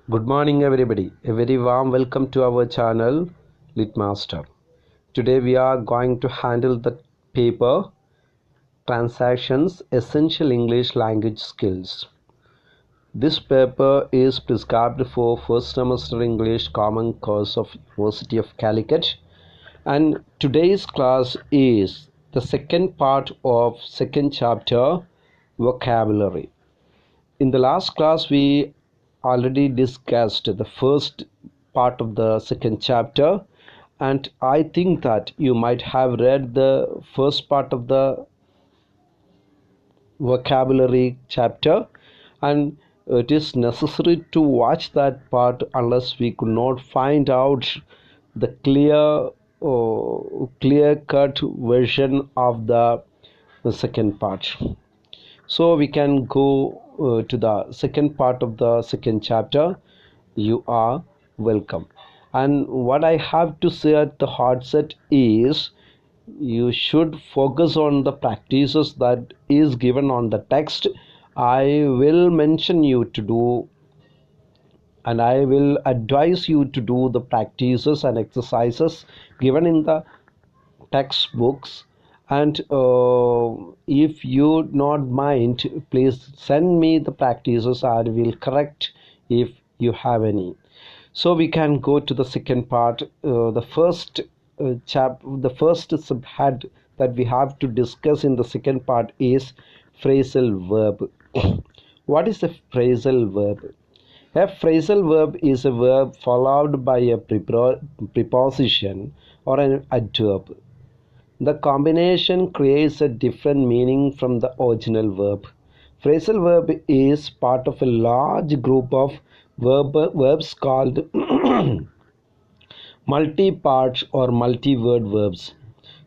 Good morning, everybody. A very warm welcome to our channel, Litmaster. Today we are going to handle the paper Transactions Essential English Language Skills. This paper is prescribed for first semester English Common Course of University of Calicut, and today's class is the second part of second chapter, Vocabulary. In the last class we already discussed the first part of the second chapter, and I think that you might have read the first part of the vocabulary chapter, and it is necessary to watch that part unless we could not find out the clear cut version of the second part. So we can go to the second part of the second chapter. You are welcome. And what I have to say at the outset is you should focus on the practices that is given on the text. I will mention you to do, and I will advise you to do the practices and exercises given in the textbooks. And if you not mind, please send me the practices. I will correct if you have any. So we can go to the second part. The first subhead that we have to discuss in the second part is phrasal verb. What is a phrasal verb? A phrasal verb is a verb followed by a preposition or an adverb. The combination creates a different meaning from the original verb. Phrasal verb is part of a large group of verbs called multi-part or multi-word verbs.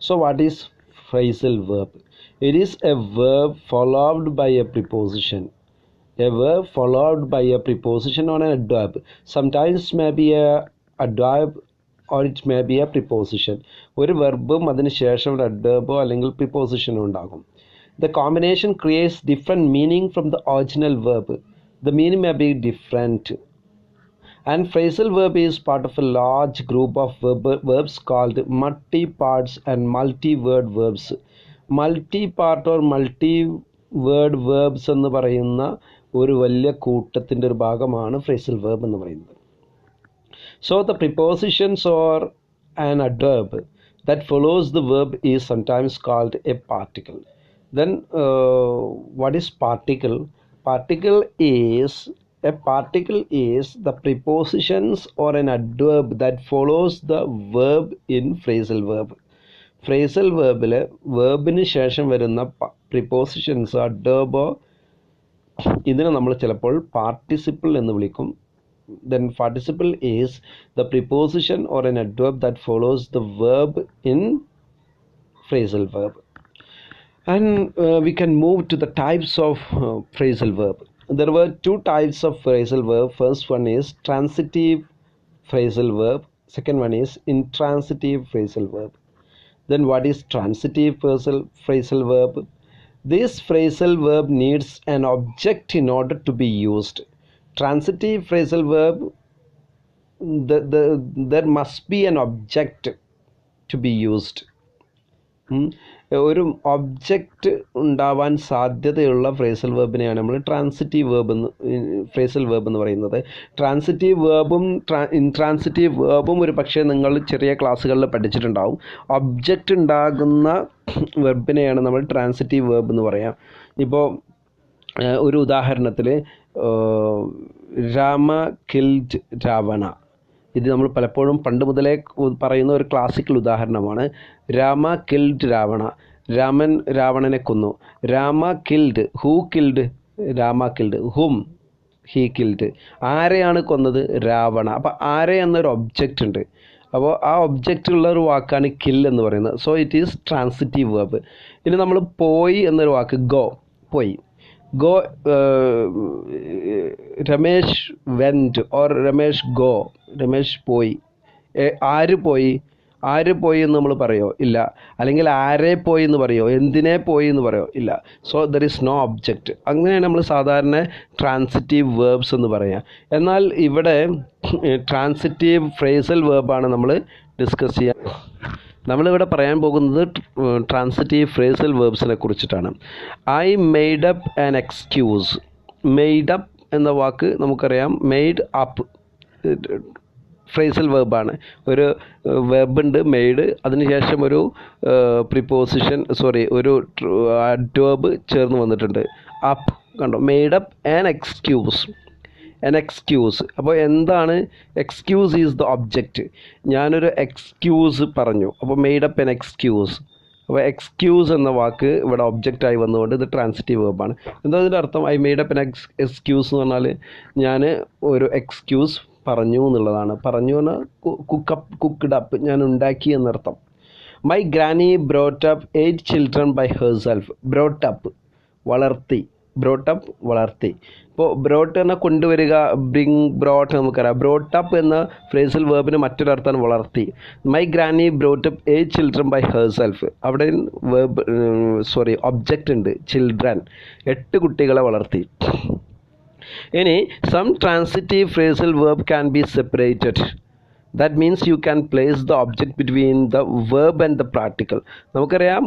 So what is phrasal verb? It is a verb followed by a preposition. A verb followed by a preposition or an adverb. Sometimes may be a adverb or it may be a preposition. ഒരു വെർബും അതിനുശേഷം ഒരു അഡ്വേർബോ അല്ലെങ്കിൽ പ്രിപ്പോസിഷനോ ഉണ്ടാകും. The combination creates different meaning from the original verb. The meaning may be different. And phrasal verb is part of a large group of verbs called multi-parts and multi-word verbs. Multi-part or multi-word verbs എന്ന് പറയുന്ന ഒരു വലിയ കൂട്ടത്തിൻ്റെ ഒരു ഭാഗമാണ് phrasal verb എന്ന് പറയുന്നത്. So the prepositions or an adverb that follows the verb is sometimes called a particle. Then what is particle? Particle is the prepositions or an adverb that follows the verb in phrasal verb. Phrasal verb വെർബിന് ശേഷം വരുന്ന prepositions adverb ഇതിനെ നമ്മൾ ചിലപ്പോൾ participle എന്ന് വിളിക്കും. Then participle is the preposition or an adverb that follows the verb in phrasal verb. And we can move to the types of phrasal verb. There were two types of phrasal verb. First one is transitive phrasal verb. Second one is intransitive phrasal verb. Then what is transitive phrasal verb? This phrasal verb needs an object in order to be used. Transitive phrasal verb, there must be an object to be used. ഒരു object ഉണ്ടാവാൻ സാധ്യതയുള്ള phrasal വെർബിനെയാണ് നമ്മൾ phrasal verb എന്ന് പറയുന്നത്. Transitive വേർബും intransitive വേർബും ഒരു പക്ഷേ നിങ്ങൾ ചെറിയ ക്ലാസ്സുകളിൽ പഠിച്ചിട്ടുണ്ടാവും. ഒബ്ജക്റ്റ് ഉണ്ടാകുന്ന വെർബിനെയാണ് നമ്മൾ ട്രാൻസിറ്റീവ് വേർബ് എന്ന് പറയാം. ഇപ്പോൾ ഒരു ഉദാഹരണത്തിൽ രാമ കിൽഡ് രാവണ, ഇത് നമ്മൾ പലപ്പോഴും പണ്ട് മുതലേ പറയുന്ന ഒരു ക്ലാസിക്കൽ ഉദാഹരണമാണ്. രാമ കിൽഡ് രാവണ, രാമൻ രാവണനെ കൊന്നു. Rama killed, who killed? Rama killed. Hmm? He killed. ആരെയാണ് കൊന്നത്? രാവണ. അപ്പോൾ ആരെ എന്നൊരു ഒബ്ജക്റ്റ് ഉണ്ട്. അപ്പോൾ ആ ഒബ്ജക്റ്റ് ഉള്ള ഒരു വാക്കാണ് കിൽ എന്ന് പറയുന്നത്. So it is transitive verb. ഇനി നമ്മൾ പോയി എന്നൊരു വാക്ക്, ഗോ, പോയി. Go, Ramesh went or Ramesh go, Ramesh പോയി. ആര് പോയി? ആര് പോയി എന്ന് നമ്മൾ പറയോ? ഇല്ല. അല്ലെങ്കിൽ ആരെ പോയി എന്ന് പറയോ? എന്തിനെ പോയി എന്ന് പറയോ? ഇല്ല. So there is no object. അങ്ങനെയാണ് നമ്മൾ സാധാരണ ട്രാൻസിറ്റീവ് വേർബ്സ് എന്ന് പറയുക. എന്നാൽ ഇവിടെ ട്രാൻസിറ്റീവ് ഫ്രേസൽ വേർബാണ് നമ്മൾ ഡിസ്കസ് ചെയ്യുക. നമ്മളിവിടെ പറയാൻ പോകുന്നത് ട്രാൻസിറ്റീവ് ഫ്രേസൽ വേർബ്സിനെ കുറിച്ചിട്ടാണ്. I made up an excuse. Made up എന്ന വാക്ക് നമുക്കറിയാം. മെയ്ഡ് അപ്പ് ഫ്രേസൽ വേർബാണ്. ഒരു വെർബുണ്ട് മെയ്ഡ്, അതിനുശേഷം ഒരു ഒരു അഡ്വേർബ് ചേർന്ന് വന്നിട്ടുണ്ട്, അപ്പ്. കണ്ടോ? Made up an excuse. അപ്പോൾ എന്താണ് എക്സ്ക്യൂസ്? Is the object. ഞാനൊരു എക്സ്ക്യൂസ് പറഞ്ഞു, അപ്പോൾ മെയ്ഡ് അപ്പ് ആൻ എക്സ്ക്യൂസ്. അപ്പോൾ എക്സ്ക്യൂസ് എന്ന വാക്ക് ഇവിടെ ഒബ്ജക്റ്റായി വന്നുകൊണ്ട് ഇത് ട്രാൻസിറ്റീവ് വേർബാണ്. എന്താ അതിൻ്റെ അർത്ഥം? I made up an excuse എന്ന് പറഞ്ഞാൽ ഞാൻ ഒരു എക്സ്ക്യൂസ് പറഞ്ഞു എന്നുള്ളതാണ്. പറഞ്ഞു പറഞ്ഞാൽ കുക്ക്ഡ് അപ്പ്, ഞാൻ ഉണ്ടാക്കി എന്നർത്ഥം. My granny brought up 8 children by herself. Brought up വളർത്തി. വളർത്തി. ഇപ്പോൾ ബ്രോട്ട് എന്ന കൊണ്ടുവരിക, ബ്രോട്ട് നമുക്കറിയാം. ബ്രോട്ട് അപ്പ് എന്ന ഫ്രേസൽ വേർബിന് മറ്റൊരർത്ഥമാണ് വളർത്തി. My granny brought up 8 children by herself. അവിടെ ഒബ്ജക്റ്റ് ഉണ്ട്, ചിൽഡ്രൻ. 8 കുട്ടികളെ വളർത്തി. ഇനി some transitive phrasal verb can be separated. That means you can place the object between the verb and the particle. നമുക്കറിയാം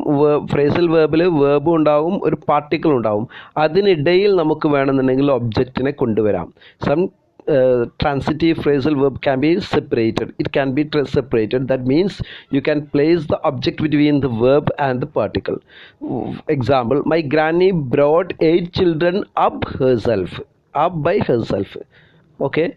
ഫ്രേസൽ വേർബിൽ വേർബ് ഉണ്ടാവും, ഒരു particle ഉണ്ടാവും. അതിനിടയിൽ നമുക്ക് വേണമെന്നുണ്ടെങ്കിൽ ഒബ്ജക്റ്റിനെ കൊണ്ടുവരാം. Some transitive phrasal verb can be separated. It can be separated. That means you can place the object between the verb and the particle. Example, my granny brought 8 children up by herself. Okay.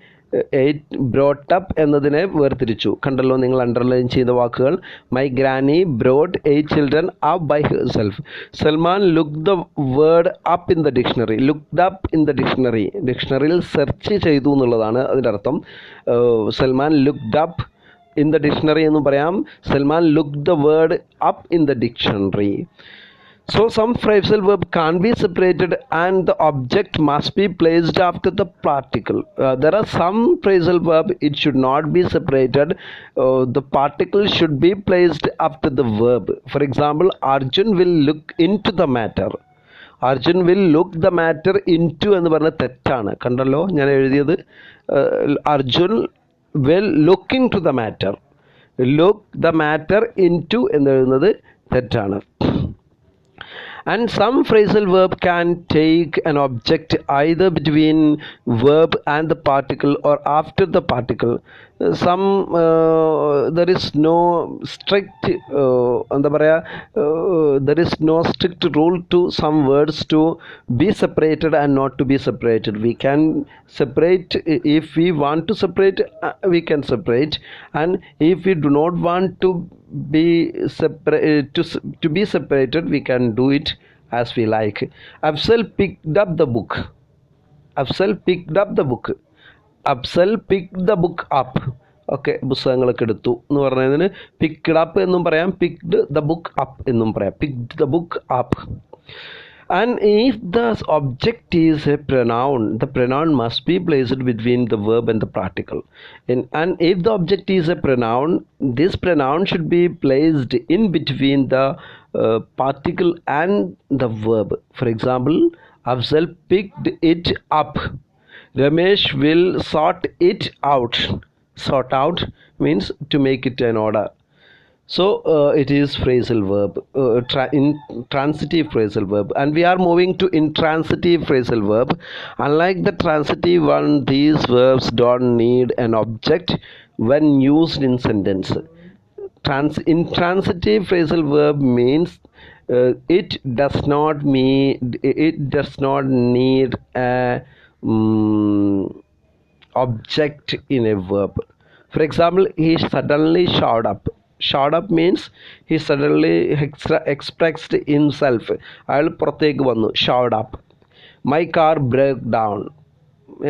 Brought up എന്നതിനെ വേർതിരിച്ചു. കണ്ടല്ലോ നിങ്ങൾ underline ചെയ്ത വാക്കുകൾ. My granny brought 8 children up by herself. Salman look the word up in the dictionary. Looked up in the dictionary. ഡിക്ഷണറിയിൽ search ചെയ്തു എന്നുള്ളതാണ് അതിൻ്റെ അർത്ഥം. Salman looked up in the dictionary എന്നും പറയാം. Salman look the word up in the dictionary. So some phrasal verb can't be separated and the object must be placed after the particle. There are some phrasal verb it should not be separated. The particle should be placed after the verb. For example, Arjun will look into the matter. Arjun will look the matter into എന്ന് പറഞ്ഞ തെറ്റാണ്. കണ്ടല്ലോ ഞാൻ എഴുതിയത്. Arjun will look into the matter. Look the matter into എന്ന് എഴുതുന്നത് തെറ്റാണ്. And some phrasal verb can take an object either between verb and the particle or after the particle. There is no strict there is no strict rule to some words to be separated and not to be separated. We can separate if we want to separate. We can separate, and if we do not want to be to be separated, we can do it as we like. Afzal picked up the book. Afzal picked the book up. Okay, പുസ്തകങ്ങളൊക്കെ എടുത്തു എന്ന് പറഞ്ഞതിന് picked up എന്നും പറയാം, picked the book up എന്നും പറയാം. Picked the book up. And if the object is a pronoun, the pronoun must be placed between the verb and the particle. And if the object is a pronoun, this pronoun should be placed in between the particle and the verb. For example, Afzal picked it up. Ramesh will sort it out. Sort out means to make it an order. So it is phrasal verb, intransitive phrasal verb, and we are moving to intransitive phrasal verb. Unlike the transitive one, these verbs don't need an object when used in sentence. Intransitive phrasal verb means it does not need a object in a verb. For example, he suddenly showed up. Showed up means he suddenly expressed himself. അയാൾ പുറത്തേക്ക് വന്നു. Showed up. My car broke down.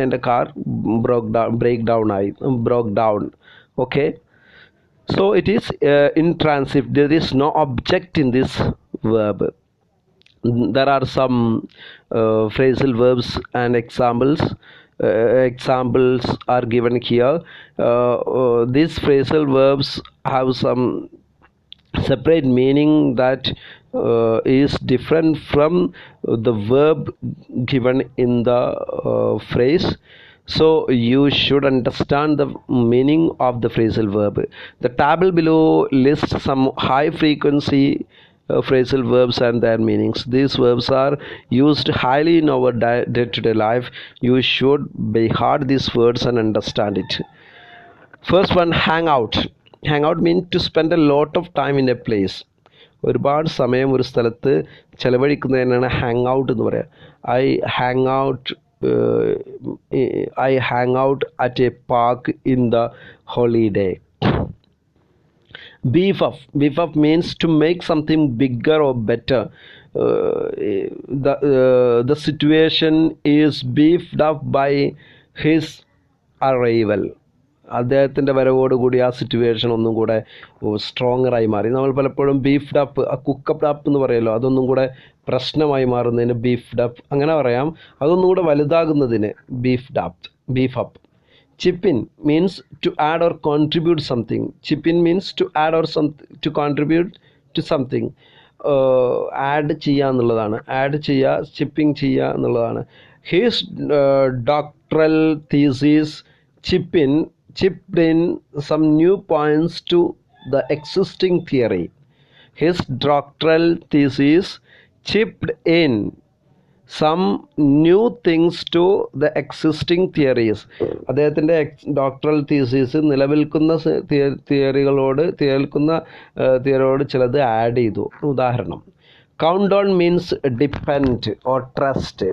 എൻ്റെ car broke down. Okay. So it is intransitive. There is no object in this verb. There are some phrasal verbs and examples. examples are given here. These phrasal verbs have some separate meaning that is different from the verb given in the phrase. So you should understand the meaning of the phrasal verb. The table below lists some high frequency phrasal verbs and their meanings. These verbs are used highly in our day-to-day life. You should by heart these words and understand it. First one, hang out. Hang out means to spend a lot of time in a place. ഒരുപാട് സമയം ഒരു സ്ഥലത്ത് ചെലവഴിക്കുന്നതിനാണ് hang out എന്ന് പറയുക. I hang out at a park in the holiday. Beef up means to make something bigger or better. The situation is beefed up by his arrival. അദ്ദേഹത്തിൻ്റെ വരവോടുകൂടി ആ situation ഒന്നും കൂടെ സ്ട്രോങ്ങറായി മാറി. നമ്മൾ പലപ്പോഴും ബീഫ്ഡ് അപ്പ്, കുക്കപ്ഡ് അപ്പ് എന്ന് പറയുമല്ലോ, അതൊന്നും കൂടെ പ്രശ്നമായി മാറുന്നതിന് ബീഫ്ഡ് അപ്പ് അങ്ങനെ പറയാം. അതൊന്നും കൂടെ വലുതാകുന്നതിന് beef up. Chip in means to add or contribute something. Chip in means to add or to contribute to something. Add ചെയ്യുക എന്നുള്ളതാണ്. ആഡ് ചെയ്യുക, ചിപ്പിങ് ചെയ്യുക എന്നുള്ളതാണ്. His doctoral thesis chipped in some new points to the existing theory. His doctoral thesis chipped in some new things to the existing theories. അദ്ദേഹത്തിൻ്റെ doctoral thesis നിലനിൽക്കുന്ന തിയറിയോട് ചിലത് add ചെയ്തു. ഉദാഹരണം, count down means depend or trust.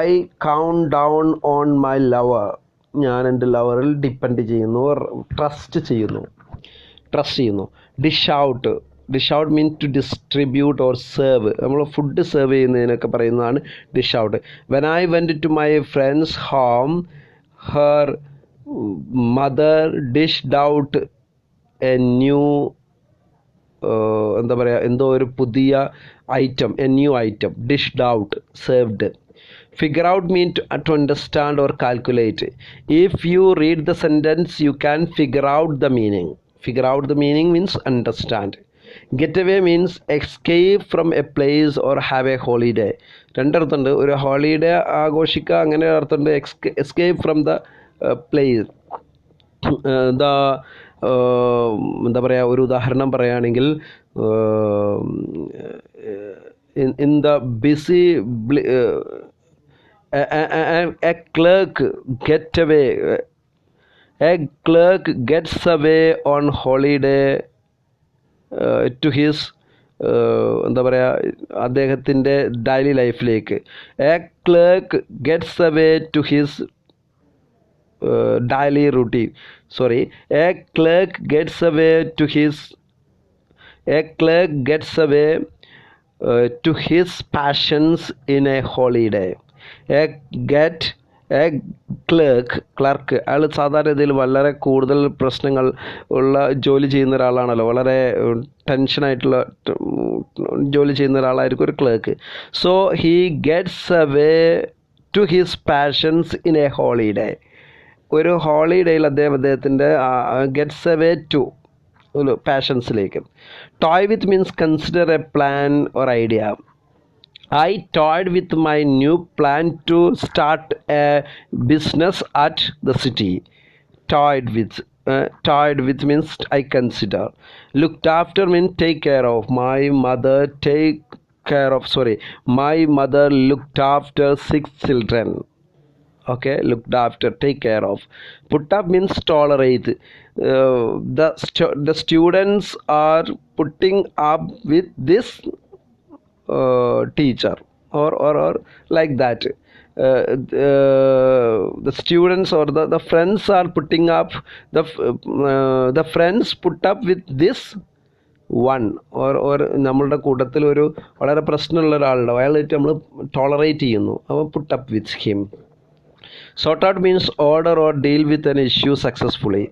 I count down on my lover. ഞാൻ എൻ്റെ ലവറിൽ depend ചെയ്യുന്നു, ട്രസ്റ്റ് ചെയ്യുന്നു. Dish out mean to distribute or serve. നമ്മൾ ഫുഡ് സെർവ് ചെയ്യുന്നതിനൊക്കെ പറയുന്നതാണ് dish out. When I went to my friends home her mother dished out a new എന്താ പറയുക, എന്തോ ഒരു പുതിയ item, a new item. Dished out, served. Figure out means to understand or calculate. If you read the sentence, you can figure out the meaning. Figure out the meaning means understand. Get away means escape from a place or have a holiday. രണ്ടർത്ഥമുണ്ട്. ഒരു holiday ആഘോഷിക്കുക, അങ്ങനെ അർത്ഥമുണ്ട്. Escape from the place. എന്താ പറയുക, ഒരു ഉദാഹരണം പറയുകയാണെങ്കിൽ, in the busy a clerk gets away on holiday to his എന്താ പറയുക, അദ്ദേഹത്തിൻ്റെ ഡെയിലി ലൈഫിലേക്ക്. A clerk gets away to his daily routine. A clerk gets away to his passions in a holiday. Clerk അയാൾ സാധാരണ ഇതിൽ വളരെ കൂടുതൽ പ്രശ്നങ്ങൾ ഉള്ള ജോലി ചെയ്യുന്ന ഒരാളാണല്ലോ, വളരെ ടെൻഷനായിട്ടുള്ള ജോലി ചെയ്യുന്ന ഒരാളായിരിക്കും ഒരു clerk. So he gets away to his passions in a holiday. ഒരു ഹോളിഡേയിൽ അദ്ദേഹത്തിൻ്റെ ഗെറ്റ്സ് അവേ ടു പാഷൻസിലേക്ക്. Toy with means consider a plan or idea. I toyed with my new plan to start a business at the city. Toyed with means I consider. Looked after means take care of. My mother looked after 6 children. Okay, looked after, take care of. Put up means tolerate. The students are putting up with this teacher or like that. The students or the friends are putting up, the friends put up with this one. or നമ്മളുടെ കൂട്ടത്തിൽ ഒരു വളരെ പ്രശ്നമുള്ള ഒരാളുണ്ടാവും, അയാളായിട്ട് നമ്മൾ tolerate ചെയ്യുന്നു, അപ്പോൾ put up with him. Sort out means order or deal with an issue successfully.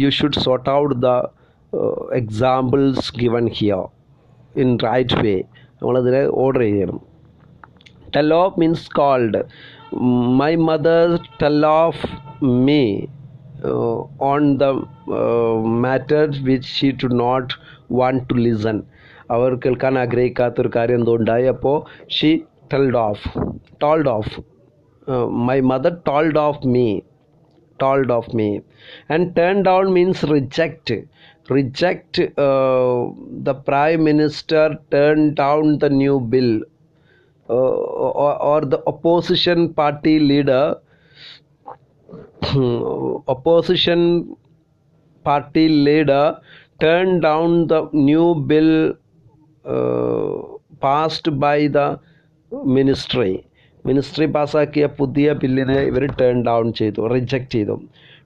You should sort out the examples given here in right way. നമ്മളതിനെ order ചെയ്യണം. Tell off means called. My mother tell of me on the matters which she did not want to listen. അവർ കേൾക്കാൻ ആഗ്രഹിക്കാത്തൊരു കാര്യം എന്തോ ഉണ്ടായി. അപ്പോൾ she told off. My mother told of me. And turn down means reject. The prime minister turned down the new bill, or the opposition party leader turned down the new bill passed by the ministry പാസ്സാക്കിയ പുതിയ ബില്ലിനെ ഇവർ reject ചെയ്തു.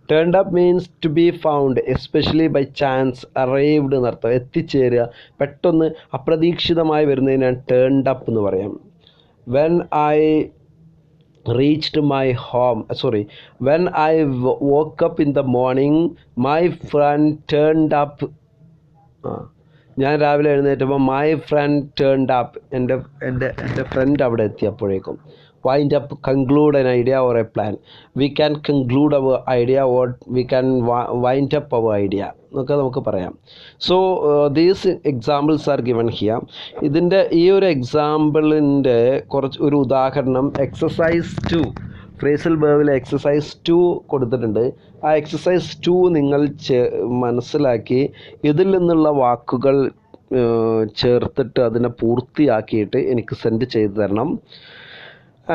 Turned up means to be found, especially by chance, arrived എന്നർത്ഥം, എത്തിച്ചേരുക, പെട്ടെന്ന് അപ്രതീക്ഷിതമായി വരുന്നതിനാണ് turned up എന്ന് പറയാം. when I woke up in the morning, my friend turned up. ഞാൻ രാവിലെ എഴുന്നേറ്റപ്പോൾ മൈ ഫ്രണ്ട് ടേൺഡ് അപ്പ്, എൻ്റെ ഫ്രണ്ട് അവിടെ എത്തിയപ്പോഴേക്കും. Wind up, conclude an idea or a plan. We can conclude our idea, or we can wind up our idea എന്നൊക്കെ നമുക്ക് പറയാം. So these examples are given here. ഇതിൻ്റെ ഈ ഒരു എക്സാമ്പിളിൻ്റെ ഒരു ഉദാഹരണം എക്സസൈസ് 2, ഫ്രേസൽ വേർബിൽ എക്സസൈസ് 2 കൊടുത്തിട്ടുണ്ട്. ആ എക്സസൈസ് 2 നിങ്ങൾ മനസ്സിലാക്കി ഇതിൽ നിന്നുള്ള വാക്കുകൾ ചേർത്തിട്ട് അതിനെ പൂർത്തിയാക്കിയിട്ട് എനിക്ക് സെൻഡ് ചെയ്തു തരണം.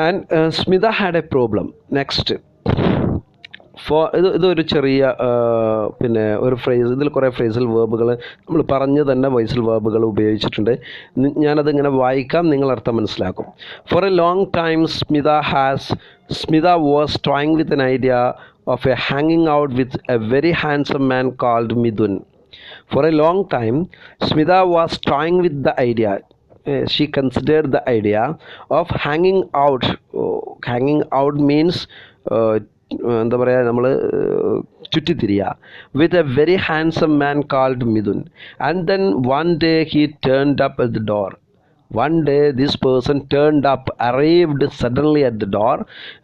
And Smitha had A problem. Next ഇതൊരു ചെറിയ പിന്നെ ഒരു ഫ്രേസ്, ഇതിൽ കുറേ ഫ്രേസൽ വേർബുകൾ നമ്മൾ പറഞ്ഞു തന്നെ വോയിസൽ വേർബുകൾ ഉപയോഗിച്ചിട്ടുണ്ട്. ഞാനതിങ്ങനെ വായിക്കാം, നിങ്ങൾ അർത്ഥം മനസ്സിലാക്കും. For a long time Smita was toying with an idea of a hanging out with a very handsome man called Midun. For a long time, Smita was toying with the idea. She considered the idea of hanging out. Hanging out means എന്താ പറയുക, നമ്മൾ ചുറ്റിത്തിരിയുക. with a very handsome man called Midun. And then one day he turned up at the door. One day this person arrived suddenly at the door.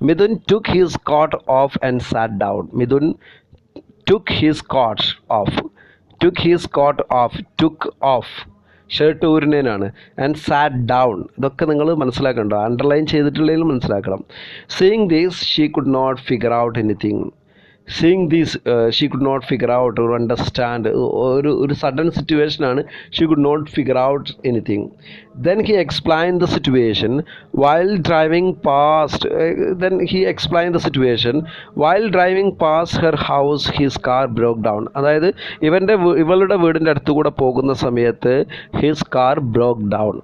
Midun took his coat off and sat down. Midun took off shirt ഊരിനേനാണ്. And sat down. ഇതൊക്കെ നിങ്ങൾ മനസ്സിലാക്കണ്ടോ, underline ചെയ്തിട്ടുള്ളതിലും മനസ്സിലാക്കണം. Seeing these she could not figure out anything. She could not figure out or understand. ഒരു sudden സിറ്റുവേഷനാണ്. She could not figure out anything. Then he explained the situation while driving past her house. His car broke down. അതായത് ഇവളുടെ വീടിൻ്റെ അടുത്തുകൂടെ പോകുന്ന സമയത്ത് his car broke down.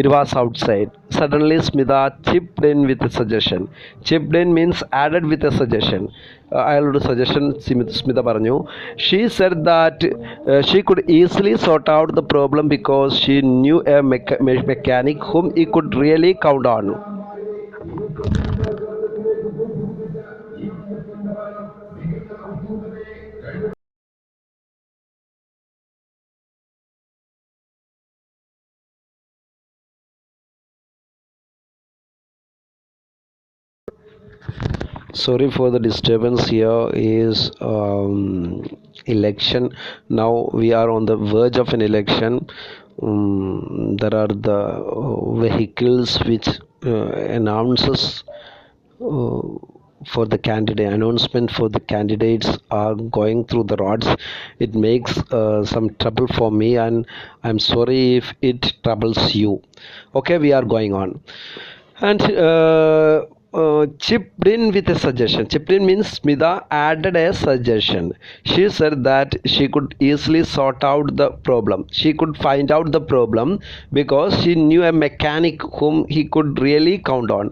It was outside. Suddenly Smita chipped in with a suggestion. Chipped in means added with a suggestion. അയാളോട് suggestion Smitha പറഞ്ഞു. She said that she could easily sort out the problem because she knew a mechanic whom he could really count on. Sorry for the disturbance. Here is election. Now we are on the verge of an election. There are the vehicles which announces for the candidate. Announcement for the candidates are going through the roads. It makes some trouble for me, and I'm sorry if it troubles you. Okay, we are going on. And chipped in with a suggestion. Chipped in means Smita added a suggestion. She said that she could easily sort out the problem. She could find out the problem because she knew a mechanic whom he could really count on.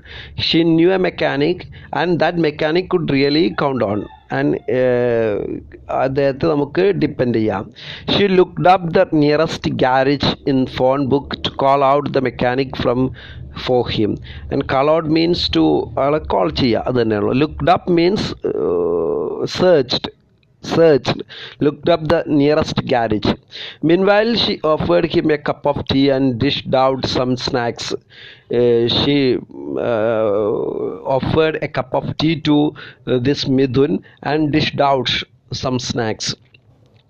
She knew a mechanic, and that mechanic could really count on. And അദ്ദേഹത്തെ നമുക്ക് depend ചെയ്യാം. She looked up the nearest garage in phone book to call out the mechanic for him. And call out means to ആളെ call ചെയ്യുക, അത് തന്നെയാണല്ലോ. Looked up means searched. searched, looked up the nearest garage. Meanwhile, she offered him a cup of tea and dished out some snacks. She offered a cup of tea to this Midun and dished out some snacks.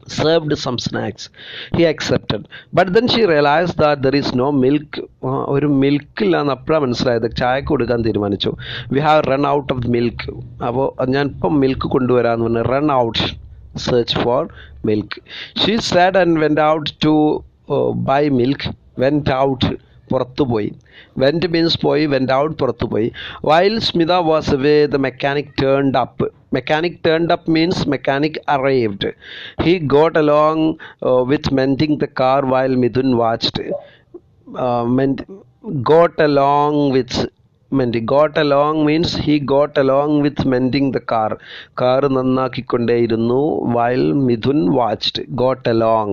Served some snacks. He accepted. But then she realized that there is no milk. ഒരു മിൽക്കില്ലാന്ന് അപ്പോഴാണ് മനസ്സിലായത്. ചായക്ക് കൊടുക്കാൻ തീരുമാനിച്ചു. We have run out of milk. അപ്പോൾ ഞാൻ ഇപ്പം milk കൊണ്ടുവരാമെന്ന് പറഞ്ഞു. Run out, search for milk. She said and went out to buy milk. Went out, പുറത്തുപോയി. Went means പോയി, went out പുറത്തുപോയി. While Smita was away, the mechanic turned up. Mechanic turned up means mechanic arrived. He got along with mending the car while Midun watched. Got along with mending. Got along means he got along with mending the car. Car നന്നാക്കിക്കൊണ്ടേയിരുന്നു while Midun watched. Got along.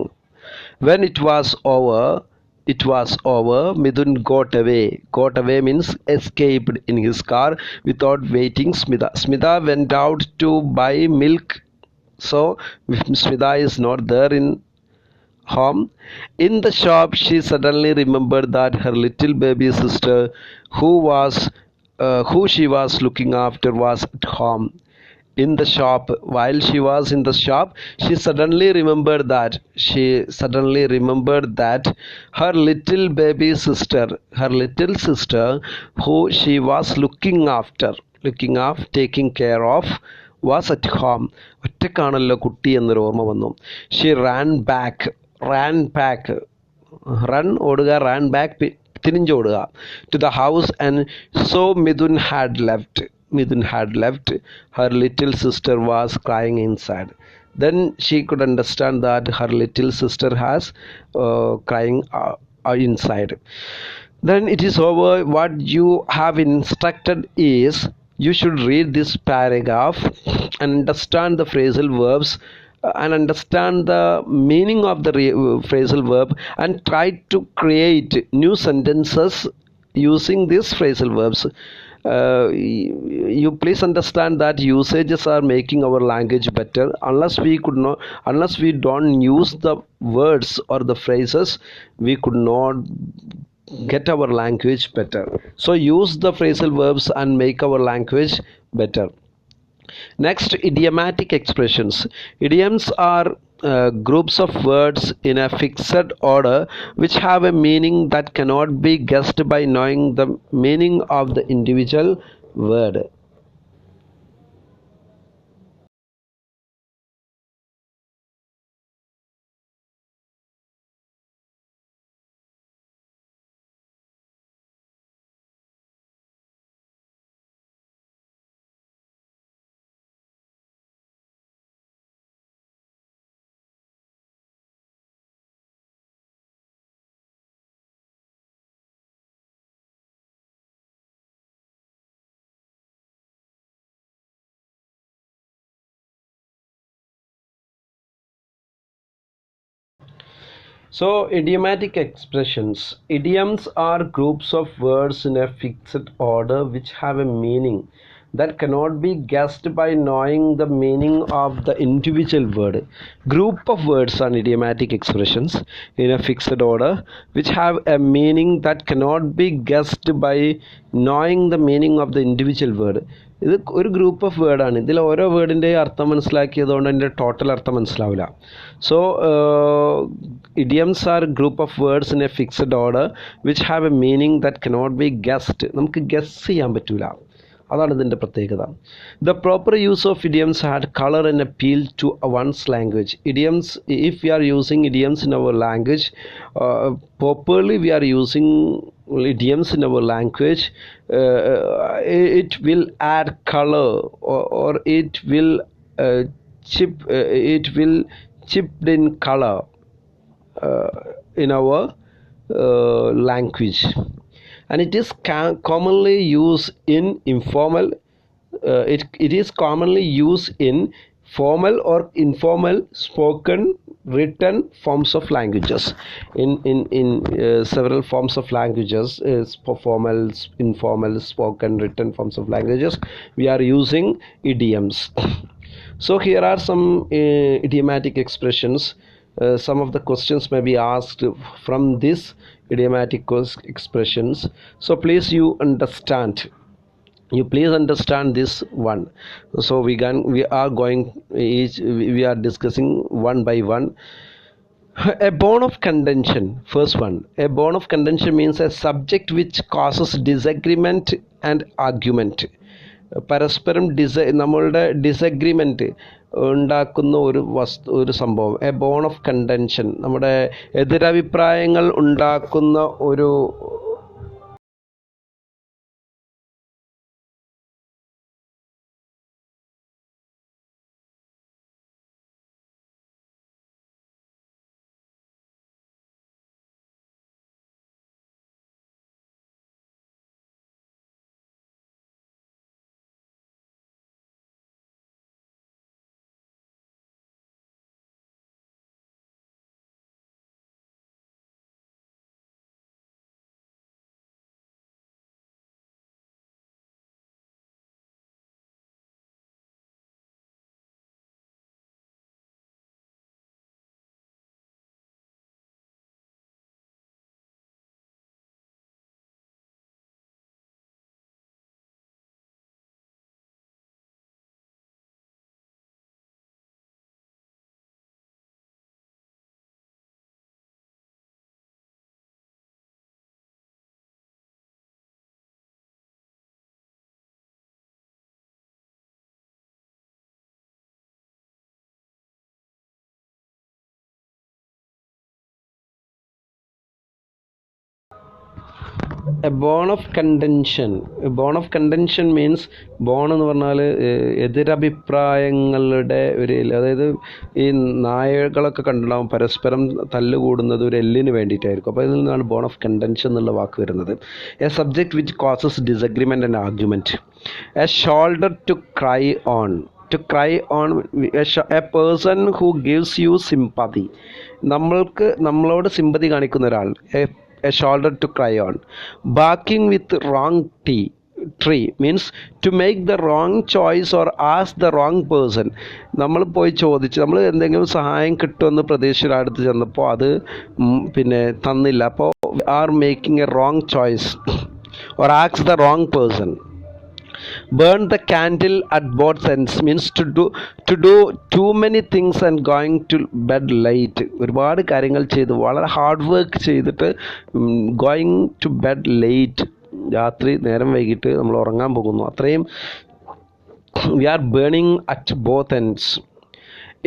When it was over, Midun got away. Got away means escaped in his car without waiting Smita. Smita went out to buy milk. So Smita is not there in home. In the shop, she suddenly remembered that her little baby sister, who she was looking after, was at home. In the shop, while she was in the shop, she suddenly remembered that her little baby sister, who she was looking after, taking care of, was at home. ഒറ്റക്കാണല്ലോ കുട്ടി എന്നൊരു ഓർമ്മ വന്നു. She ran back, run ഓടുക, ran back തിരിഞ്ഞോടുക, to the house and saw Midun had left. Her little sister was crying inside. Then she could understand that her little sister has crying inside. Then it is over. What you have instructed is you should read this paragraph and understand the phrasal verbs and understand the meaning of the phrasal verb and try to create new sentences using these phrasal verbs. You please understand that usages are making our language better. Unless we don't use the words or the phrases, we could not get our language better. So use the phrasal verbs and make our language better. Next, idiomatic expressions. Idioms are groups of words in a fixed order which have a meaning that cannot be guessed by knowing the meaning of the individual word. So, idiomatic expressions. Idioms are groups of words in a fixed order which have a meaning that cannot be guessed by knowing the meaning of the individual word. Group of words are idiomatic expressions in a fixed order which have a meaning that cannot be guessed by knowing the meaning of the individual word. ഇത് ഒരു group of വേർഡാണ്. ഇതിൽ ഓരോ വേർഡിൻ്റെ അർത്ഥം മനസ്സിലാക്കിയതുകൊണ്ട് അതിൻ്റെ total അർത്ഥം മനസ്സിലാവില്ല. So idioms are a group of words in a fixed order which have a meaning that cannot be guessed. നമുക്ക് ഗസ് ചെയ്യാൻ പറ്റൂല. അതാണ് ഇതിൻ്റെ പ്രത്യേകത. The proper use of idioms had color and appeal to one's language. Idioms, if we are using idioms in our language, properly we are using idioms in our language, it will add color or it will chipped in color in our language. And it is commonly used in informal. It is commonly used in formal or informal spoken written forms of languages. In several forms of languages, formal, informal, spoken, written forms of languages, we are using idioms. So here are some idiomatic expressions. Some of the questions may be asked from this idiomatic expressions. So please please understand this one. So we are going each, we are discussing one by one. A bone of contention. First one, a bone of contention means a subject which causes disagreement and argument. പരസ്പരം നമ്മളുടെ disagreement ഉണ്ടാക്കുന്ന ഒരു സംഭവം. A bone of contention, നമ്മുടെ എതിരഭിപ്രായങ്ങൾ ഉണ്ടാക്കുന്ന ഒരു a bone of contention. Bone of contention means, bone എന്ന് പറഞ്ഞാൽ എതിരഭിപ്രായങ്ങളുടെ ഒരു, അതായത് ഈ നായകളൊക്കെ കണ്ടിട്ടുണ്ടാവും പരസ്പരം തല്ലുകൂടുന്നത് ഒരു എല്ലിന് വേണ്ടിയിട്ടായിരിക്കും. അപ്പോൾ ഇതിൽ നിന്നാണ് ബോൺ ഓഫ് കണ്ടൻഷൻ എന്നുള്ള വാക്ക് വരുന്നത്. A subject which causes disagreement and argument. A shoulder to cry on. To cry on, a person who gives you sympathy. നമ്മളോട് സിമ്പതി കാണിക്കുന്ന ഒരാൾ. A shoulder to cry on. Barking with wrong tree means to make the wrong choice or ask the wrong person. നമ്മൾ പോയി ചോദിച്ച്, നമ്മൾ എന്തെങ്കിലും സഹായം കിട്ടുമെന്ന് പ്രതീക്ഷിച്ച് അടുത്ത് ചെന്നപ്പോൾ അത് പിന്നെ തന്നില്ല. അപ്പോൾ are making A wrong choice or ask the wrong person. Burn the candle at both ends means to do too many things and going to bed late. ഒരുപാട് കാര്യങ്ങൾ ചെയ്ത് വളരെ ഹാർഡ് വർക്ക് ചെയ്തിട്ട് going to bed late, രാത്രി നേരം വൈകിട്ട് നമ്മൾ ഉറങ്ങാൻ പോകുന്നു, അത്രയും. We are burning at both ends.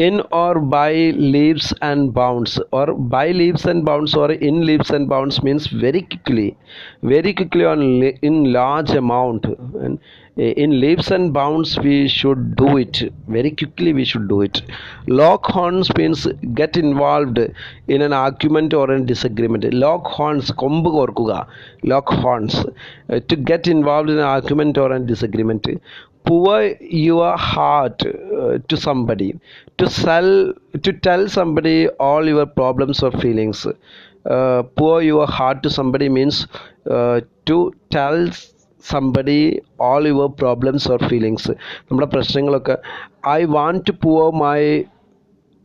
In or by leaps and bounds, or by leaps and bounds, or in leaps and bounds means very quickly on in large amount. And in leaps and bounds we should do it very quickly, we should do it. Lock horns means get involved in an argument or a disagreement. Lock horns, kombu korkuga, lock horns, to get involved in an argument or a disagreement. Pour your heart to somebody, to tell somebody all your problems or feelings. Pour your heart to somebody means to tell somebody all your problems or feelings. നമ്മുടെ പ്രശ്നങ്ങളൊക്കെ, I want to pour my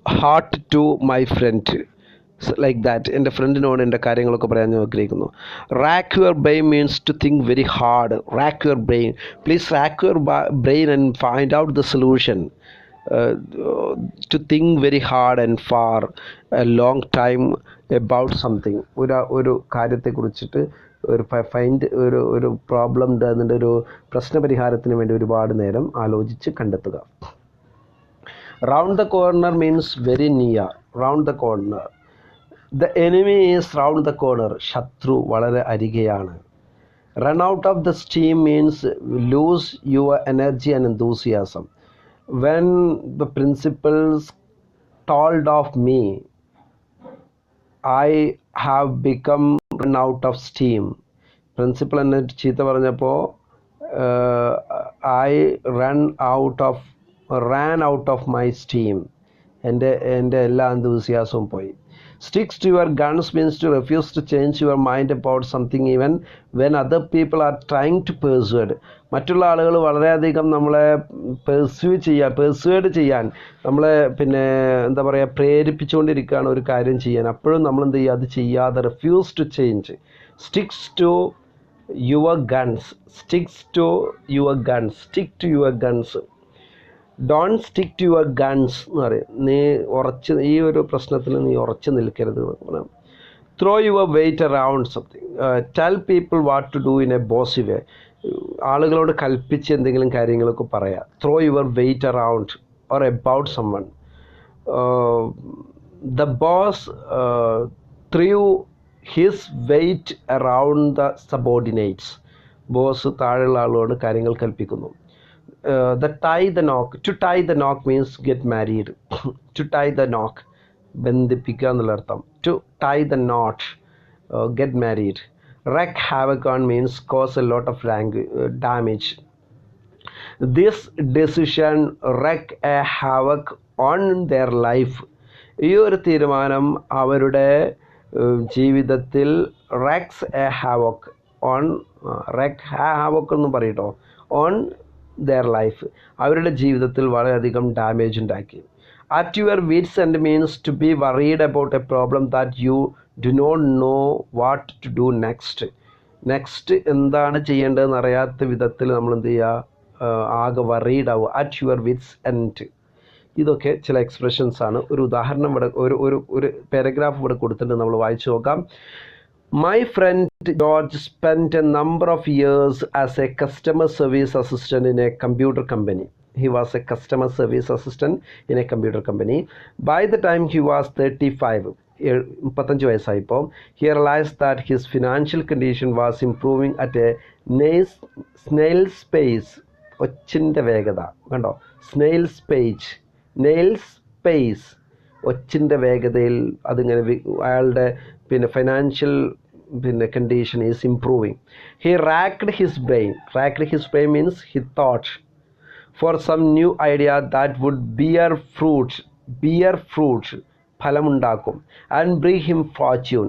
heart to my friend, like that. എൻ്റെ ഫ്രണ്ടിനോട് എൻ്റെ കാര്യങ്ങളൊക്കെ പറയാൻ ഞാൻ ആഗ്രഹിക്കുന്നു. Rack your brain means to think very hard. Rack your brain, please rack your brain and find out the solution. To think very hard and far a long time about something. ഒരു കാര്യത്തെക്കുറിച്ചിട്ട് ഒരു problem ഉണ്ട്, അതിൻ്റെ ഒരു പ്രശ്നപരിഹാരത്തിന് വേണ്ടി ഒരുപാട് നേരം ആലോചിച്ച് കണ്ടെത്തുക. Round the corner means very near. Round the corner, the enemy is round the corner. ശത്രു വളരെ അരികെയാണ്. Run out of the steam means lose your energy and enthusiasm. When the principals told of me, I have become run out of steam. Principal എന്നെ ചീത്ത പറഞ്ഞപ്പോൾ I ran out of my steam. എൻ്റെ എല്ലാ enthusiasmവും പോയി. Sticks to your guns means to refuse to change your mind about something even when other people are trying to persuade. മറ്റുള്ള ആളുകൾ വളരെയധികം നമ്മളെ പെർസ്വേഡ് ചെയ്യാൻ നമ്മളെ പിന്നെ എന്താ പറയുക പ്രേരിപ്പിച്ചുകൊണ്ടിരിക്കുകയാണ് ഒരു കാര്യം ചെയ്യാൻ. അപ്പോഴും നമ്മൾ എന്ത് ചെയ്യുക, അത് ചെയ്യാതെ refuse to change. Sticks to your guns, sticks to your guns, stick to your guns. Don't stick to your guns എന്ന് പറയും. നീ ഈ ഒരു പ്രശ്നത്തിൽ നീ ഉറച്ചു നിൽക്കരുത്. Throw your weight around something. Tell people what to do in a bossy way. ആളുകളോട് കൽപ്പിച്ച് എന്തെങ്കിലും കാര്യങ്ങളൊക്കെ പറയാം. Throw your weight around or about someone. The boss threw his weight around the subordinates. Boss താഴെയുള്ള ആളോട് കാര്യങ്ങൾ കൽപ്പിക്കുന്നു. The tie the knock. To tie the knock means get married. To tie the knock, ബന്ധിപ്പിക്കുക എന്നുള്ള അർത്ഥം. To tie the knot, get married. Wreak havoc on means cause a lot of damage. This decision wreak a havoc on their life. ഈ ഒരു തീരുമാനം അവരുടെ ജീവിതത്തിൽ wreaks a havoc on, wreak havoc എന്ന് പറയട്ടോ, on their life, അവരുടെ ജീവിതത്തിൽ വളരെയധികം ഡാമേജ് ഉണ്ടാക്കി. At your wits end means to be worried about a problem that you do not know what to do next എന്താണ് ചെയ്യേണ്ടതെന്ന് അറിയാത്ത വിധത്തിൽ നമ്മൾ എന്ത് ചെയ്യുക, ആകെ worried ആവുക. At your wits end. ഇതൊക്കെ ചില എക്സ്പ്രഷൻസ് ആണ്. ഒരു ഉദാഹരണം ഇവിടെ ഒരു പാരഗ്രാഫ് ഇവിടെ കൊടുത്തിട്ട് നമ്മൾ വായിച്ചു നോക്കാം. My friend George spent a number of years as a customer service assistant in a computer company. He was a customer service assistant in a computer company. By the time he was 35, 35 വയസ്സായപ്പോൾ, he realized that his financial condition was improving at a snail's pace. ഒച്ചിൻ്റെ വേഗത കണ്ടോ, snail's pace, ഒച്ചിൻ്റെ വേഗതയിൽ അതിങ്ങനെ അയാളുടെ പിന്നെ financial പിന്നെ condition is improving. He racked his brain means he thought for some new idea that would bear fruit, ഫലമുണ്ടാക്കും, and bring him fortune.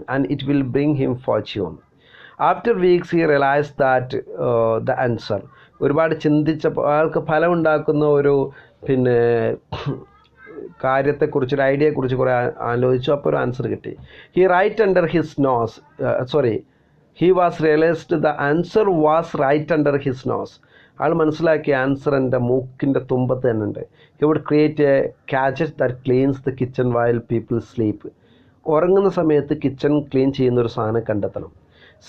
After weeks he realized that the answer, ഒരുപാട് ചിന്തിച്ചപ്പോൾ അയാൾക്ക് ഫലമുണ്ടാക്കുന്ന ഒരു പിന്നെ കാര്യത്തെക്കുറിച്ച്, ഒരു ഐഡിയയെക്കുറിച്ച് കുറേ ആലോചിച്ചു. അപ്പോൾ ഒരു ആൻസർ കിട്ടി. He realized the answer was right under his nose. ആൾ മനസ്സിലാക്കിയ ആൻസർ എൻ്റെ മൂക്കിൻ്റെ തുമ്പത്ത് തന്നെ ഉണ്ട്. He would create a gadget that cleans the kitchen while people sleep. ഉറങ്ങുന്ന സമയത്ത് കിച്ചൺ ക്ലീൻ ചെയ്യുന്ന ഒരു സാധനം കണ്ടെത്തണം.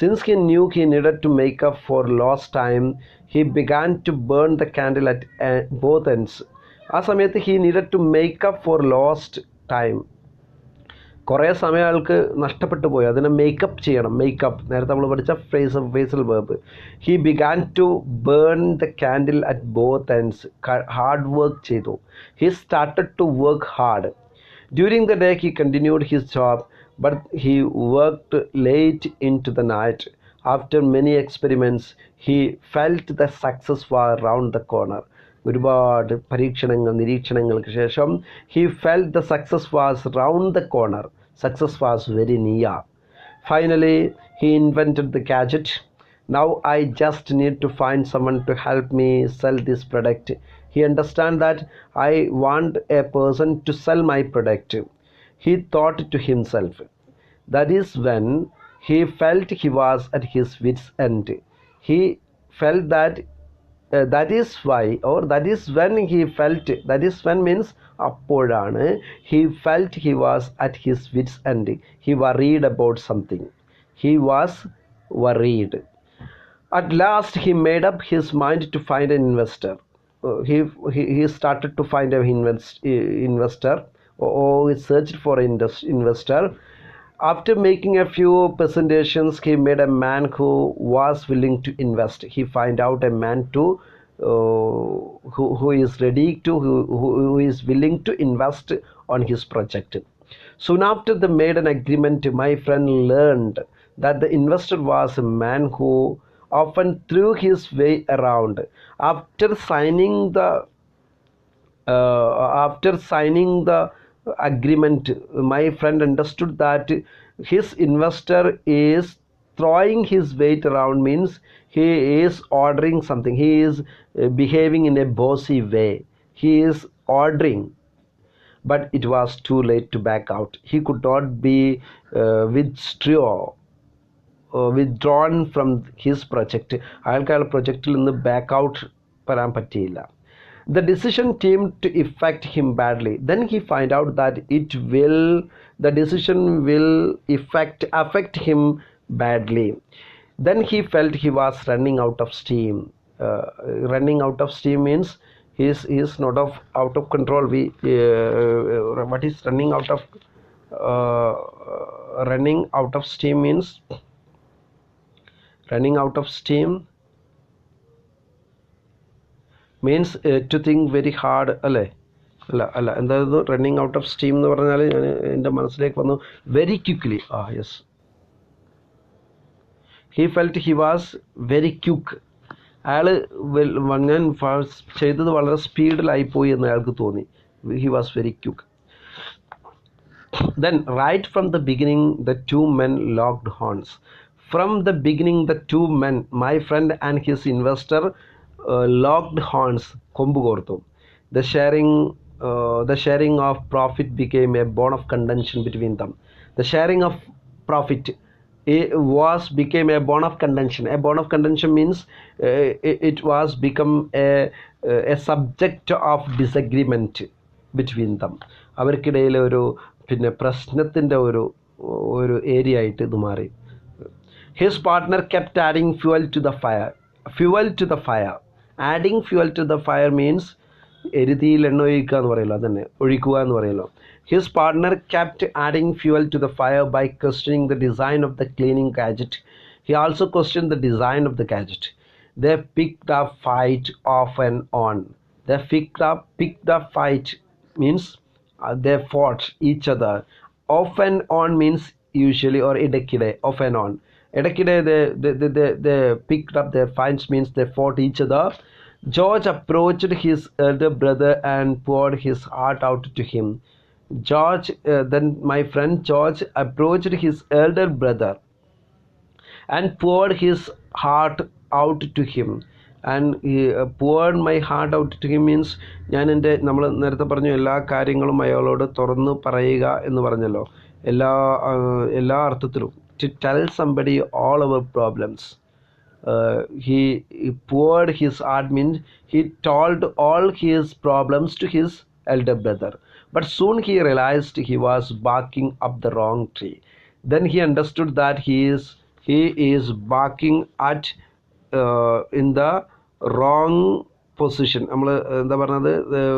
Since he knew he needed to make up for lost time, he began to burn the candle at both ends. ആ സമയത്ത് he needed to make up for lost time. കുറേ സമയം ആൾക്ക് നഷ്ടപ്പെട്ടു പോയി, അതിനെ മേക്കപ്പ് ചെയ്യണം. മേക്കപ്പ് നേരത്തെ നമ്മൾ പഠിച്ച phrasal verb. He began to burn the candle at both ends. Hard work ചെയ്തു. He started to work hard. During the day he continued his job, but he worked late into the night. After many experiments, he felt the success was around the corner. ഒരുപാട് നിരീക്ഷണങ്ങൾക്ക് ശേഷം he felt the success was round the corner. Success was very near. Finally, he invented the gadget. Now I just need to find someone to help me sell this product. He understand that I want a person to sell my product. He thought to himself. That is when he felt he was at his wits' end. He felt that that is when he felt, that is when means അപ്പോഴാണ് he felt he was at his wits' end. He worried about something. He was worried. At last he made up his mind to find an investor. He started to find an investor, or he searched for an investor. After making a few presentations, he made a man who was willing to invest. He find out a man who is ready to, who is willing to invest on his project. Soon after they made an agreement, my friend learned that the investor was a man who often threw his way around. After signing the agreement. My friend understood that his investor is throwing his weight around, means he is ordering something, he is behaving in a bossy way, he is ordering. But it was too late to back out. He could not be withdrawn from his project. അയാൾക്ക് പ്രൊജക്റ്റിൽ നിന്ന് back out വരാൻ പറ്റിയില്ല. The decision seemed to affect him badly. Then he find out that the decision will affect him badly. Then he felt he was running out of steam. Running out of steam means he is not out of control. What is running out of steam means? Running out of steam means to think very hard. അല്ല എന്തായിരുന്നു running out of steam എന്ന് പറഞ്ഞാൽ എൻ്റെ മനസ്സിലേക്ക് വന്നു very quickly. Yes, he felt he was very quick. അയാൾ ഞാൻ ചെയ്തത് വളരെ സ്പീഡിലായിപ്പോയി എന്ന് അയാൾക്ക് തോന്നി. He was very quick. Then right from the beginning the two men locked horns. From the beginning the two men, my friend and his investor, locked horns, കൊമ്പ് കോർത്തു. The sharing of profit became a bone of contention between them. The sharing of profit became a bone of contention. A bone of contention means it was become a subject of disagreement between them. അവർക്കിടയിൽ ഒരു പ്രശ്നത്തിൻ്റെ ഒരു area ആയിട്ട് ഇത് മാറി. His partner kept adding fuel to the fire. Adding fuel to the fire means എരുതിയിൽ എണ്ണ ഒഴിക്കുക എന്ന് പറയല്ലോ, അതന്നെ ഒഴിക്കുക എന്ന് പറയല്ലോ. His partner kept adding fuel to the fire by questioning the design of the cleaning gadget. He also questioned the design of the gadget. They picked up fight off and on. They picked up fight means they fought each other. Off and on means usually or idakide. Off and on. Idakide they picked up their fights means they fought each other. George approached his elder brother and poured his heart out to him. Then my friend George approached his elder brother and poured his heart out to him. And he poured my heart out to him means നമ്മൾ നേരത്തെ പറഞ്ഞു എല്ലാ കാര്യങ്ങളും അയാളോട് തുറന്ന് പറയുക എന്ന് പറഞ്ഞല്ലോ, എല്ലാ അർത്ഥത്തിലും. To tell somebody all our problems. He poured his heart means he told all his problems to his elder brother. But soon he realized he was barking up the wrong tree. Then he understood that he is barking at in the wrong position. നമ്മൾ എന്താ പറഞ്ഞത്,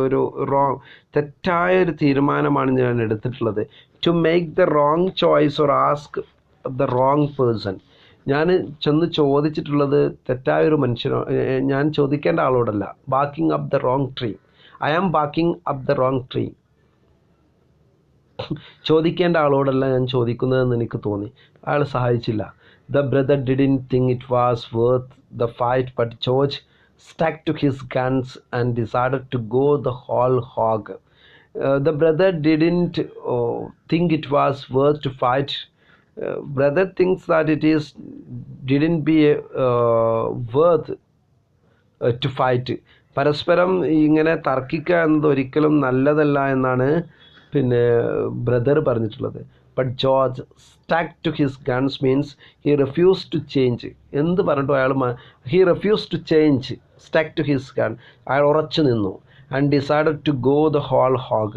ഒരു തെറ്റായ ഒരു തീരുമാനമാണ് ഞാൻ എടുത്തിട്ടുള്ളത്. To make the wrong choice or ask the wrong person. ഞാൻ ചെന്ന് ചോദിച്ചിട്ടുള്ളത് തെറ്റായൊരു മനുഷ്യനോ, ഞാൻ ചോദിക്കേണ്ട ആളോടല്ല. Backing up the wrong tree. I am backing up the wrong tree. ചോദിക്കേണ്ട ആളോടല്ല ഞാൻ ചോദിക്കുന്നതെന്ന് എനിക്ക് തോന്നി. അയാൾ സഹായിച്ചില്ല. The brother didn't think it was worth the fight, but George stuck to his guns and decided to go the whole hog. The brother didn't think it was worth to fight. Brother thinks that didn't be worth to fight. പരസ്പരം ഇങ്ങനെ തർക്കിക്കുക എന്നത് ഒരിക്കലും നല്ലതല്ല എന്നാണ് brother പറഞ്ഞിട്ടുള്ളത്. But George stuck to his guns means he refused to change. എന്ത് പറഞ്ഞിട്ടോ അയാൾ he refused to change. Stuck to his gun. അയാൾ ഉറച്ചു നിന്നു. And decided to go the whole hog.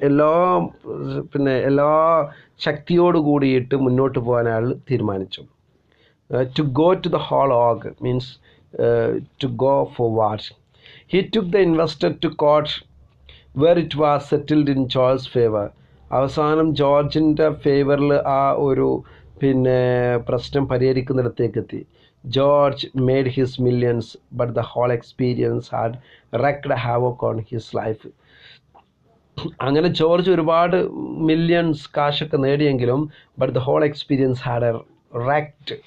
എല്ലാ ശക്തിയോട് കൂടിയിട്ട് മുന്നോട്ട് പോകാൻ അയാൾ തീരുമാനിച്ചു. To go to the whole hog means to go forward. He took the investor to court where it was settled in George's favor. അവസാനം ജോർജിൻ്റെ ഫേവറിൽ ആ ഒരു പ്രശ്നം പരിഹരിക്കുന്നിടത്തേക്ക് എത്തി. George made his millions but the whole experience had wrecked havoc on his life. അങ്ങനെ George ഒരുപാട് millions കാശൊക്കെ നേടിയെങ്കിലും but the whole experience had wrecked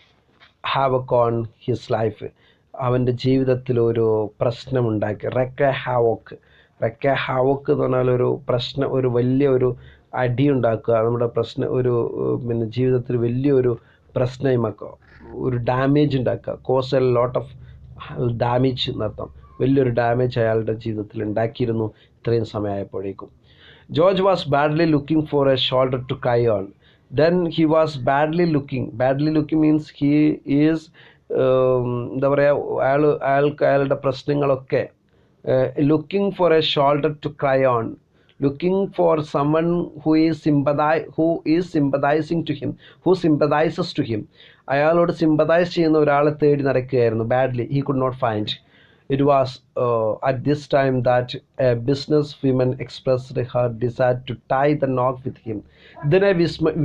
havoc on his life. അവൻ്റെ ജീവിതത്തിൽ ഒരു പ്രശ്നമുണ്ടാക്കി. റെക്ഡ് ഹാവോക്ക് റെക്ക ഹാവക്ക് എന്ന് പറഞ്ഞാൽ ഒരു പ്രശ്നം, ഒരു വലിയ ഒരു അടി ഉണ്ടാക്കുക, നമ്മുടെ പ്രശ്നം ഒരു പിന്നെ ജീവിതത്തിൽ വലിയൊരു പ്രശ്നമാക്കുക, ഒരു ഡാമേജ് ഉണ്ടാക്കുക, cause a lot of damage എന്നർത്ഥം. വലിയൊരു ഡാമേജ് അയാളുടെ ജീവിതത്തിൽ ഉണ്ടാക്കിയിരുന്നു ഇത്രയും സമയമായപ്പോഴേക്കും. George was badly looking for a shoulder to cry on. Then he was badly looking means he is എന്താ പറയുക, അയാളുടെ പ്രശ്നങ്ങളൊക്കെ looking for a shoulder to cry on, looking for someone who is sympathizing to him, who sympathizes to him. അയാളോട് sympathise ചെയ്യുന്ന ഒരാളെ തേടി നടക്കുകയായിരുന്നു. Badly he could not find. It was at this time that a businesswoman expressed her desire to tie the knot with him. Then a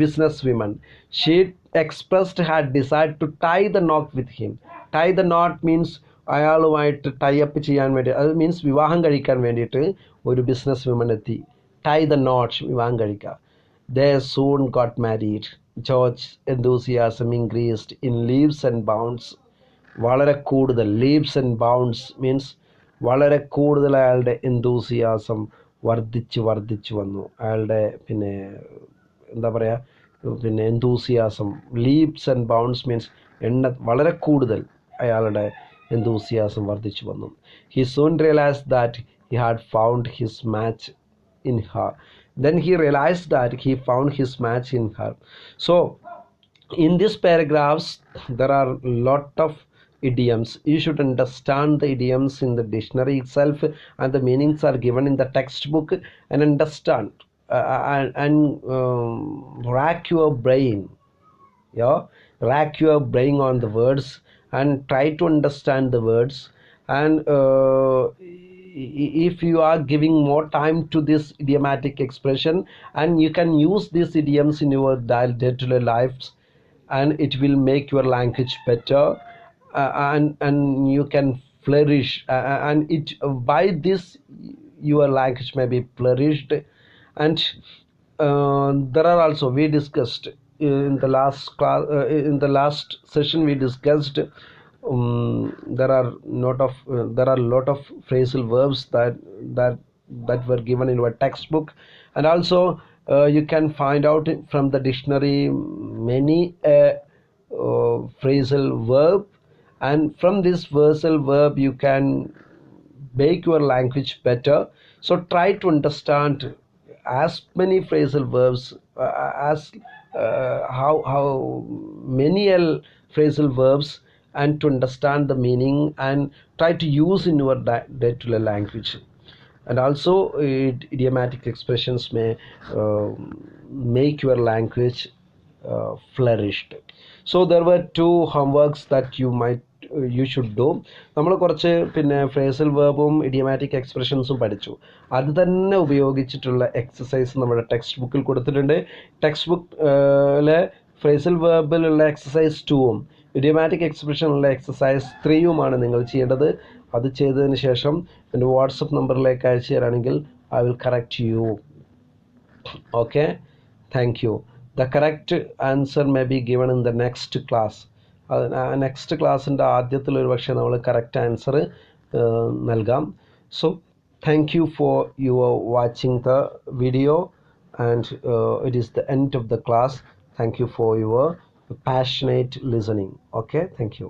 businesswoman, she expressed her desire to tie the knot with him. Tie the knot means അയാളുമായിട്ട് tie up ചെയ്യാൻ വേണ്ടി, അത് means വിവാഹം കഴിക്കാൻ വേണ്ടിയിട്ട് ഒരു business women എത്തി. Tie the knot, വിവാഹം കഴിക്കുക. They soon got married. George's enthusiasm increased in leaps and bounds. വളരെ കൂടുതൽ, ലീപ്സ് ആൻഡ് ബൗണ്ട്സ് മീൻസ് വളരെ കൂടുതൽ അയാളുടെ എന്തൂസിയാസം വർദ്ധിച്ചു വന്നു. അയാളുടെ പിന്നെ എന്താ പറയുക, പിന്നെ എന്തൂസിയാസം, ലീപ്സ് ആൻഡ് ബൗണ്ട്സ് മീൻസ് വളരെ കൂടുതൽ അയാളുടെ എന്തൂസിയാസം വർദ്ധിച്ചു വന്നു. He soon realized that he had found his match in her. Then he realized that he found his match in her. So in these paragraphs there are lot of idioms. You should understand the idioms in the dictionary itself, and the meanings are given in the textbook, and understand and rack your brain, rack your brain on the words and try to understand the words. And if you are giving more time to this idiomatic expression, and you can use these idioms in your day-to-day lives, and it will make your language better, and you can flourish, and it by this your language may be flourished. And there are also, we discussed in the last class, in the last session we discussed there are lot of phrasal verbs that were given in our textbook, and also you can find out from the dictionary many phrasal verb, and from this phrasal verb you can make your language better. So try to understand as many phrasal verbs as how many phrasal verbs, and to understand the meaning and try to use in your day-to-day language. And also idiomatic expressions may make your language flourished. So there were two homeworks that you should do. നമ്മൾ കുറച്ച് പിന്നെ phrasal വേർബും idiomatic എക്സ്പ്രഷൻസും പഠിച്ചു. അത് തന്നെ ഉപയോഗിച്ചിട്ടുള്ള exercise നമ്മുടെ text ബുക്കിൽ കൊടുത്തിട്ടുണ്ട്. ടെക്സ്റ്റ് ബുക്കിലെ ഫ്രേസൽ വേർബിലുള്ള എക്സസൈസ് 2ഉം ഇഡിയമാറ്റിക് എക്സ്പ്രഷനുള്ള എക്സസൈസ് 3യുമാണ് നിങ്ങൾ ചെയ്യേണ്ടത്. അത് ചെയ്തതിന് ശേഷം എൻ്റെ വാട്സപ്പ് നമ്പറിലേക്ക് അയച്ചു തരാണെങ്കിൽ I will correct you. Okay, thank you. The correct answer may be given in the next class. Next ക്ലാസ്സിൻ്റെ ആദ്യത്തിൽ ഒരു പക്ഷേ നമ്മൾ കറക്റ്റ് ആൻസർ നൽകാം. So thank you for your watching the video, and it is the end of the class. Thank you for your passionate listening. Okay, thank you.